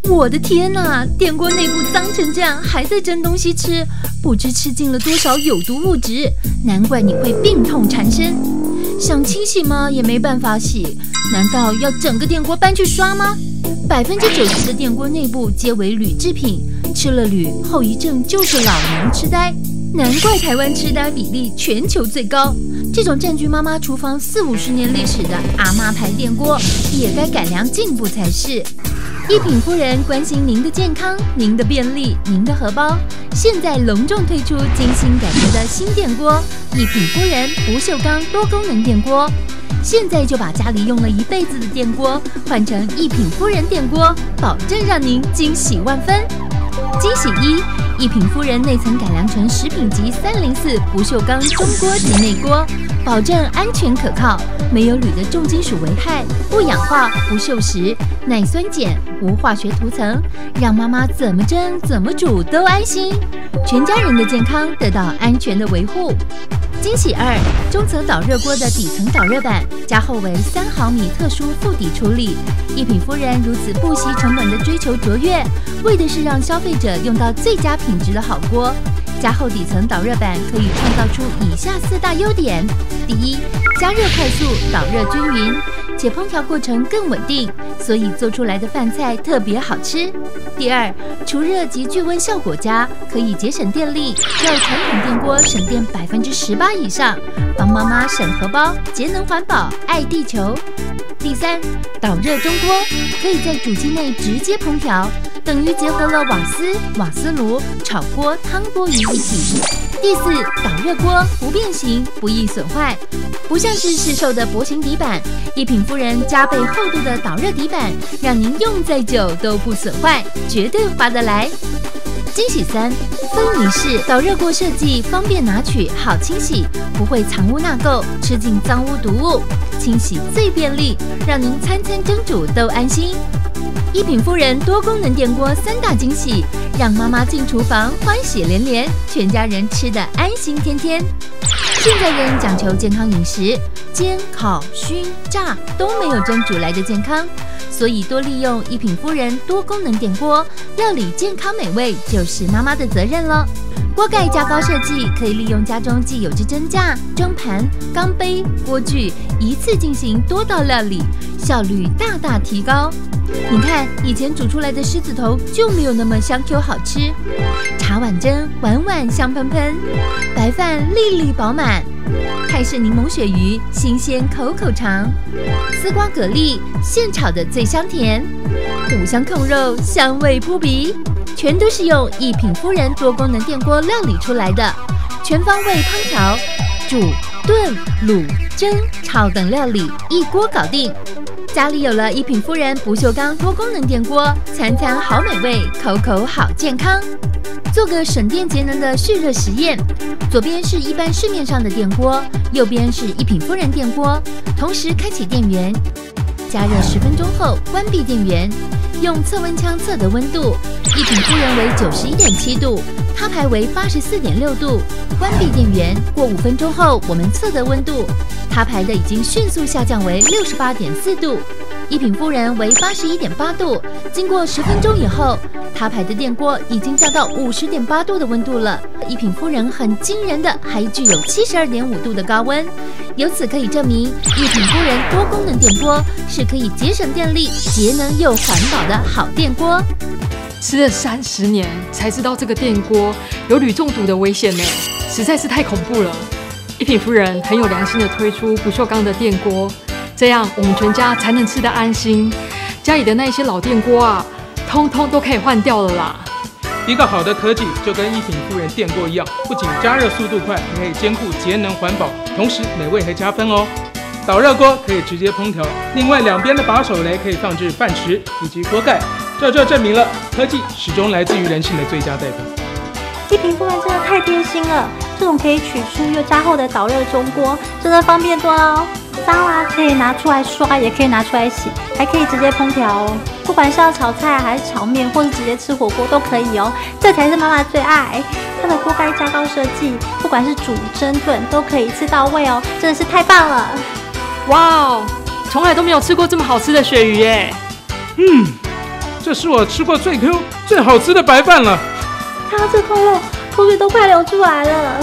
我的天哪！电锅内部脏成这样，还在蒸东西吃，不知吃进了多少有毒物质，难怪你会病痛缠身。想清洗吗？也没办法洗，难道要整个电锅搬去刷吗？90%的电锅内部皆为铝制品，吃了铝，后遗症就是老年痴呆。难怪台湾痴呆比例全球最高。这种占据妈妈厨房40-50年历史的阿嬷牌电锅，也该改良进步才是。一品夫人关心您的健康、您的便利、您的荷包，现在隆重推出精心改革的新电锅——一品夫人不锈钢多功能电锅。现在就把家里用了一辈子的电锅换成一品夫人电锅，保证让您惊喜万分。惊喜一，一品夫人内层改良成食品级304不锈钢中锅级内锅，保证安全可靠，没有铝的重金属危害，不氧化、不锈蚀、耐酸碱、无化学涂层，让妈妈怎么蒸怎么煮都安心，全家人的健康得到安全的维护。惊喜二，中层导热锅的底层导热板加厚为3毫米特殊覆底处理。一品夫人如此不惜成本的追求卓越，为的是让消费者用到最佳品质的好锅。加厚底层导热板可以创造出以下4大优点：第一，加热快速，导热均匀，且烹调过程更稳定，所以做出来的饭菜特别好吃。第二，除热及聚温效果佳，可以节省电力，较传统电锅省电18%以上，帮妈妈省荷包，节能环保，爱地球。第三，导热中锅，可以在主机内直接烹调，等于结合了瓦斯、瓦斯炉、炒锅、汤锅于一体。第四，导热锅不变形，不易损坏，不像是市售的薄型底板，一品夫人加倍厚度的导热底板，让您用再久都不损坏，绝对划得来。惊喜三，分离式导热锅设计方便拿取，好清洗，不会藏污纳垢，吃进脏污毒物，清洗最便利，让您餐餐蒸煮都安心。一品夫人多功能电锅3大惊喜，让妈妈进厨房欢喜连连，全家人吃得安心天天。现在人讲求健康饮食，煎、烤、熏、炸都没有蒸煮来的健康，所以多利用一品夫人多功能电锅，料理健康美味就是妈妈的责任了。锅盖加高设计，可以利用家中既有之蒸架、蒸盘、钢杯、锅具，一次进行多道料理，效率大大提高。你看，以前煮出来的狮子头就没有那么香 Q 好吃，茶碗蒸碗碗香喷喷，白饭粒粒饱满，泰式柠檬鳕鱼新鲜口口尝，丝瓜蛤蜊现炒的最香甜，五香控肉香味扑鼻，全都是用一品夫人多功能电锅料理出来的，全方位烹调，煮、炖、卤、蒸、炒等料理一锅搞定。家里有了一品夫人不锈钢多功能电锅，餐餐好美味，口口好健康。做个省电节能的蓄热实验，左边是一般市面上的电锅，右边是一品夫人电锅，同时开启电源，加热10分钟后关闭电源，用测温枪测得温度，一品夫人为91.7度，他牌为84.6度，关闭电源，过5分钟后我们测得温度，他牌的已经迅速下降为68.4度，一品夫人为81.8度，经过10分钟以后，他牌的电锅已经降到50.8度的温度了。一品夫人很惊人的还具有72.5度的高温，由此可以证明一品夫人多功能电锅是可以节省电力、节能又环保的好电锅。吃了30年才知道这个电锅有铝中毒的危险呢，实在是太恐怖了。一品夫人很有良心的推出不锈钢的电锅，这样我们全家才能吃得安心。家里的那些老电锅啊，通通都可以换掉了啦。一个好的科技就跟一品夫人电锅一样，不仅加热速度快，还可以兼顾节能环保，同时美味还加分哦。导热锅可以直接烹调，另外两边的把手雷可以放置饭匙以及锅盖，这证明了科技始终来自于人性的最佳代表。一品夫人真的太贴心了，这种可以取出又加厚的导热中锅，真的方便多了哦。脏啦可以拿出来刷，也可以拿出来洗，还可以直接烹调哦。不管是要炒菜还是炒面，或是直接吃火锅都可以哦。这才是妈妈最爱。它的锅盖加高设计，不管是煮、蒸、炖都可以一次到位哦，真的是太棒了！哇哦，从来都没有吃过这么好吃的鳕鱼耶！这是我吃过最 Q、最好吃的白饭了。看到这块肉，口水都快流出来了。